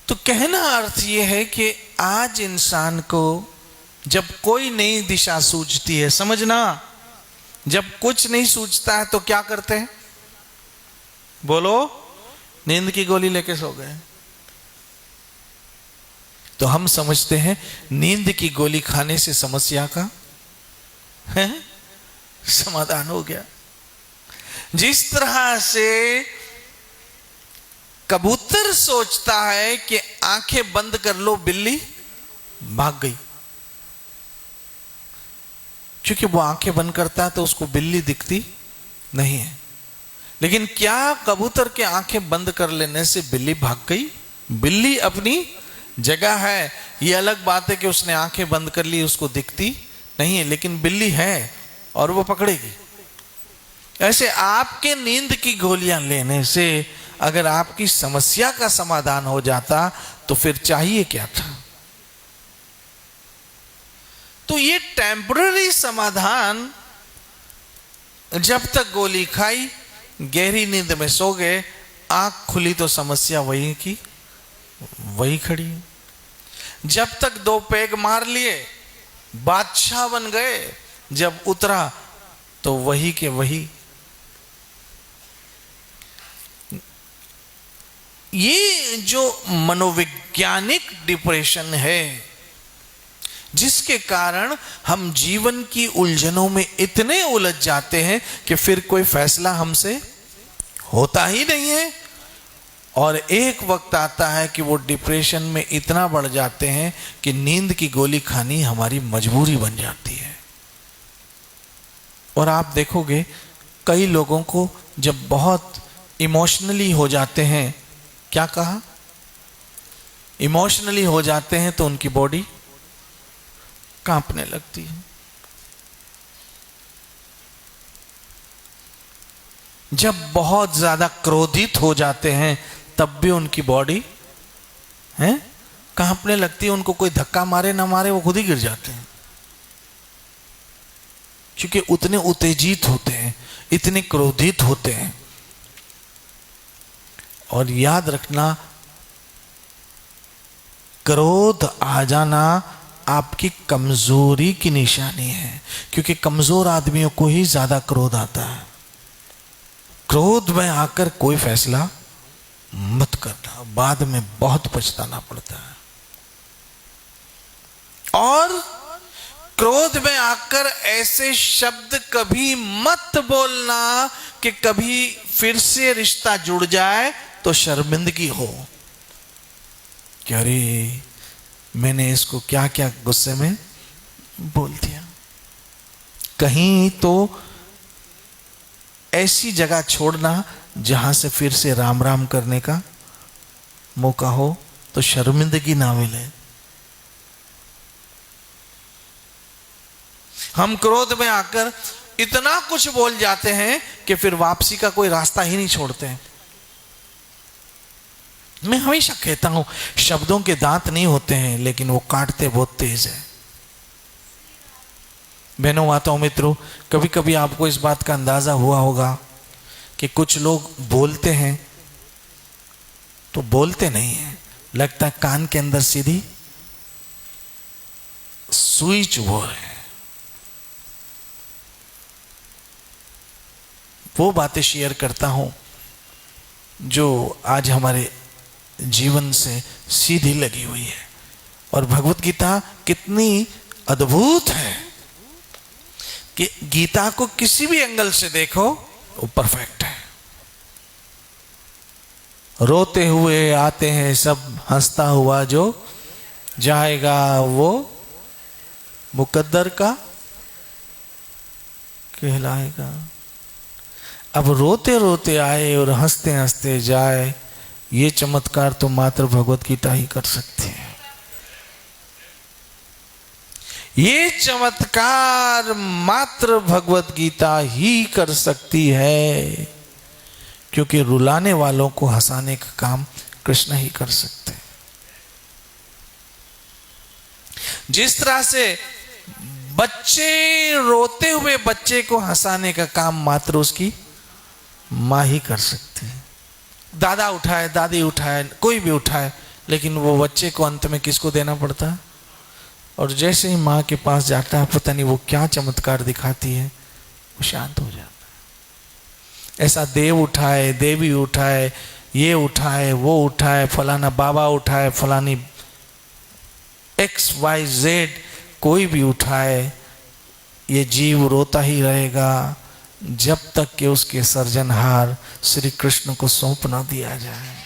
तो कहना अर्थ ये है कि आज इंसान को जब कोई नई दिशा सूझती है, समझना, जब कुछ नहीं सूझता है तो क्या करते हैं? बोलो, नींद की गोली लेके सो गए। तो हम समझते हैं नींद की गोली खाने से समस्या का है समाधान हो गया। जिस तरह से कबूतर सोचता है कि आंखें बंद कर लो, बिल्ली भाग गई। क्योंकि वो आंखें बंद करता है तो उसको बिल्ली दिखती नहीं है। लेकिन क्या कबूतर के आंखें बंद कर लेने से बिल्ली भाग गई? बिल्ली अपनी जगह है, ये अलग बात है कि उसने आंखें बंद कर ली, उसको दिखती नहीं है, लेकिन बिल्ली है और वो पकड़ेगी। ऐसे आपके नींद की गोलियां लेने से अगर आपकी समस्या का समाधान हो जाता तो फिर चाहिए क्या था? तो ये टेम्पररी समाधान, जब तक गोली खाई, गहरी नींद में सो गए, आंख खुली तो समस्या वही की वही खड़ी। जब तक 2 पैग मार लिए, बादशाह बन गए, जब उतरा तो वही के वही। ये जो मनोवैज्ञानिक डिप्रेशन है, जिसके कारण हम जीवन की उलझनों में इतने उलझ जाते हैं कि फिर कोई फैसला हमसे होता ही नहीं है। और एक वक्त आता है कि वो डिप्रेशन में इतना बढ़ जाते हैं कि नींद की गोली खानी हमारी मजबूरी बन जाती है। और आप देखोगे कई लोगों को जब बहुत इमोशनली हो जाते हैं, क्या कहा? इमोशनली हो जाते हैं तो उनकी बॉडी कांपने लगती है। जब बहुत ज्यादा क्रोधित हो जाते हैं तब भी उनकी बॉडी है कांपने लगती है। उनको कोई धक्का मारे ना मारे वो खुद ही गिर जाते हैं, क्योंकि उतने उत्तेजित होते हैं, इतने क्रोधित होते हैं। और याद रखना, क्रोध आ जाना आपकी कमजोरी की निशानी है, क्योंकि कमजोर आदमियों को ही ज्यादा क्रोध आता है। क्रोध में आकर कोई फैसला मत करना, बाद में बहुत पछताना पड़ता है। और क्रोध में आकर ऐसे शब्द कभी मत बोलना कि कभी फिर से रिश्ता जुड़ जाए तो शर्मिंदगी हो कि अरे मैंने इसको क्या क्या गुस्से में बोल दिया। कहीं तो ऐसी जगह छोड़ना जहां से फिर से राम राम करने का मौका हो तो शर्मिंदगी ना मिले। हम क्रोध में आकर इतना कुछ बोल जाते हैं कि फिर वापसी का कोई रास्ता ही नहीं छोड़ते हैं। मैं हमेशा कहता हूं, शब्दों के दांत नहीं होते हैं, लेकिन वो काटते बहुत तेज है। बहनों, माताओं, मित्रों, कभी कभी आपको इस बात का अंदाजा हुआ होगा कि कुछ लोग बोलते हैं तो बोलते नहीं हैं, लगता है कान के अंदर सीधी सुई चुभो है। वो बातें शेयर करता हूं जो आज हमारे जीवन से सीधी लगी हुई है। और भगवत गीता कितनी अद्भुत है कि गीता को किसी भी एंगल से देखो वो परफेक्ट है। रोते हुए आते हैं सब, हंसता हुआ जो जाएगा वो मुकद्दर का कहलाएगा। अब रोते रोते आए और हंसते हंसते जाए, ये चमत्कार तो मात्र भगवत गीता ही कर सकती है। ये चमत्कार मात्र भगवत गीता ही कर सकती है, क्योंकि रुलाने वालों को हंसाने का काम कृष्ण ही कर सकते हैं। जिस तरह से बच्चे रोते हुए बच्चे को हंसाने का काम मात्र उसकी माँ ही कर सकती है। दादा उठाए, दादी उठाए, कोई भी उठाए, लेकिन वो बच्चे को अंत में किसको देना पड़ता है? और जैसे ही माँ के पास जाता है, पता नहीं वो क्या चमत्कार दिखाती है, वो शांत हो जाता है। ऐसा देव उठाए, देवी उठाए, ये उठाए, वो उठाए, फलाना बाबा उठाए, फलानी XYZ कोई भी उठाए, ये जीव रोता ही रहेगा जब तक कि उसके सर्जनहार श्री कृष्ण को सौंप ना दिया जाए।